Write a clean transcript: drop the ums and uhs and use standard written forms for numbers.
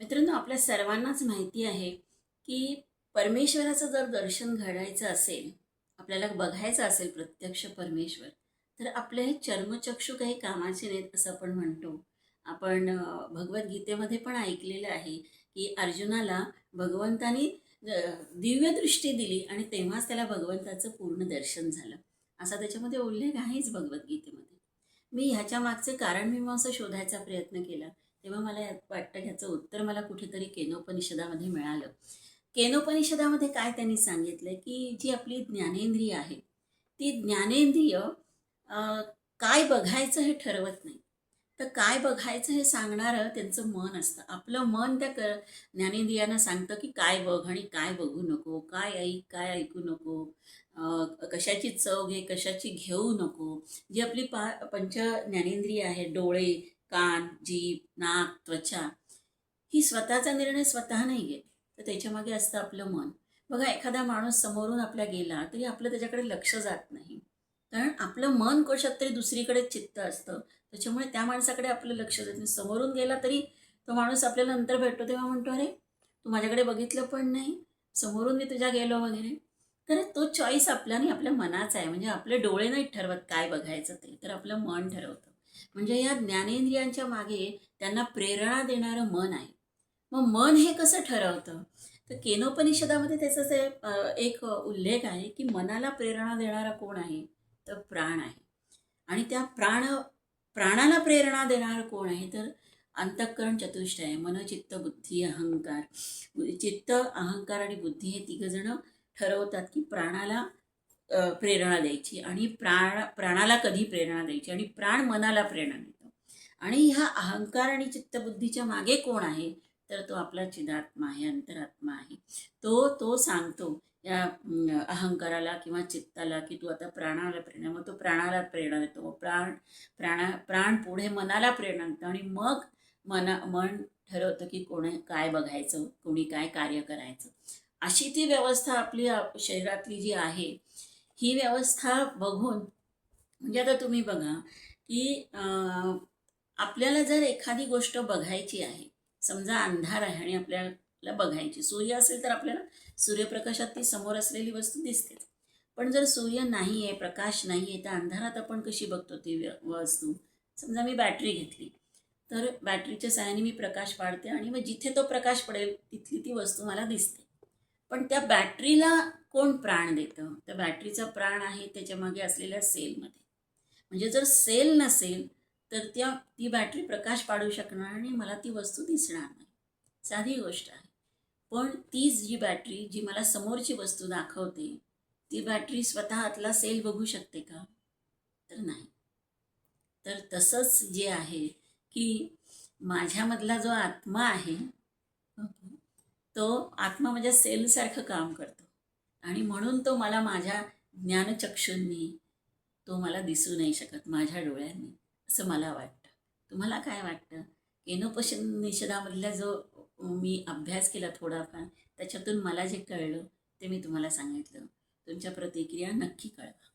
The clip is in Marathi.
मित्रांनो, आपल्या सर्वांनाच माहिती आहे की परमेश्वराचं जर दर्शन घडायचं असेल, आपल्याला बघायचं असेल प्रत्यक्ष परमेश्वर, तर आपले हे चर्मचक्षु काही कामाचे नाहीत असं आपण म्हणतो. आपण भगवद्गीतेमध्ये पण ऐकलेलं आहे की अर्जुनाला भगवंतानी दिव्य दृष्टी दिली आणि तेव्हाच त्याला भगवंताचं पूर्ण दर्शन झालं, असा त्याच्यामध्ये उल्लेख आहेच भगवद्गीतेमध्ये. मी ह्याच्या मागचे कारण मीमांसा शोधायचा प्रयत्न केला, तेव्हा मला वाटतं ह्याचं उत्तर मला कुठेतरी केनोपनिषदामध्ये मिळालं. केनोपनिषदामध्ये काय त्यांनी सांगितलं की जी आपली ज्ञानेंद्रिय आहे, ती ज्ञानेंद्रिय काय बघायचं हे ठरवत नाही, तर काय बघायचं हे सांगणारं त्यांचं मन असतं. आपलं मन त्या ज्ञानेंद्रियांना सांगतं की काय बघ आणि काय बघू नको, काय ऐक काय ऐकू नको, कशाची चव घे कशाची घेऊ नको. जी आपली पंच ज्ञानेंद्रिय आहे, डोळे, कान, जीभ, नाक, त्वचा, ही स्वतःचा निर्णय स्वतः नाही घेत, तर त्याच्यामागे असतं आपलं मन. बघा, एखादा माणूस समोरून आपल्या गेला तरी आपलं त्याच्याकडे लक्ष जात नाही, कारण आपलं मन कशात तरी दुसरीकडे चित्त असतं. त्याच्यामुळे त्या माणसाकडे आपलं लक्ष जात नाही. समोरून गेला तरी तो माणूस आपल्याला नंतर भेटतो तेव्हा म्हणतो, अरे तू माझ्याकडे बघितलं पण नाही, समोरून मी तुझ्या गेलो वगैरे. तर तो चॉईस आपला नाही, आपल्या मनाचा आहे. म्हणजे आपले डोळे नाही ठरवत काय बघायचं ते, तर आपलं मन ठरवतं. म्हणजे या ज्ञानेंद्रियांच्या मागे त्यांना प्रेरणा देणारं मन आहे. मग मन हे कसं ठरवतं, तर केनोपनिषदामध्ये त्याचाच एक उल्लेख आहे की मनाला प्रेरणा देणारा कोण आहे, तर प्राण आहे. आणि त्या प्राणाला प्रेरणा देणारं कोण आहे, तर अंतःकरण चतुष्टय आहे. मन, चित्त, बुद्धी, अहंकार. चित्त, अहंकार आणि बुद्धी हे तिघजण ठरवतात की प्राणाला प्रेरणा द्यायची, आणि प्राणाला कधी प्रेरणा द्यायची, आणि प्राण मनाला प्रेरणा देतो. आणि ह्या अहंकार आणि चित्तबुद्धीच्या मागे कोण आहे, तर तो आपला चिदात्मा आहे, अंतरात्मा आहे. तो सांगतो या अहंकाराला किंवा चित्ताला की तू आता प्राणाला प्रेरणा, मग तो प्राणाला प्रेरणा देतो. मग प्राण पुढे मनाला प्रेरणा देतो, आणि मग मन ठरवतं की कोणी काय बघायचं, कोणी काय कार्य करायचं. अशी ती व्यवस्था आपली शरीरातली जी आहे, ही व्यवस्था बघून, म्हणजे आता तुम्ही बघा की आपल्याला जर एखादी गोष्ट बघायची आहे, समजा अंधार आहे आणि आपल्याला बघायची, सूर्य असेल तर आपल्याला सूर्यप्रकाशात ती समोर असलेली वस्तू दिसतेच. पण जर सूर्य नाही आहे, प्रकाश नाही आहे, तर अंधारात आपण कशी बघतो ती वस्तू. समजा मी बॅटरी घेतली, तर बॅटरीच्या सहाय्याने मी प्रकाश पाडते आणि मग जिथे तो प्रकाश पडेल तिथली ती वस्तू मला दिसते. पण त्या बॅटरीला कोण प्राण देतं, त्या बॅटरीचा प्राण आहे त्याच्यामागे असलेल्या सेलमध्ये. म्हणजे जर सेल नसेल तर ती बॅटरी प्रकाश पाडू शकणार आणि मला ती वस्तू दिसणार नाही. साधी गोष्ट आहे. पण तीच जी बॅटरी जी मला समोरची वस्तू दाखवते, ती बॅटरी स्वतः आतला सेल बघू शकते का, तर नाही. तर तसंच जे आहे की माझ्यामधला जो आत्मा आहे, तो आत्मा माझ्या सेलसारखं काम करतो, आणि म्हणून तो मला माझ्या ज्ञानचक्षूंनी तो मला दिसू नाही शकत, माझ्या डोळ्यांनी, असं मला वाटतं. तुम्हाला काय वाटतं? केनोपनिषदामधला जो मी अभ्यास केला थोडाफार, त्याच्यातून मला जे कळलं ते मी तुम्हाला सांगितलं. तुमच्या प्रतिक्रिया नक्की कळवा.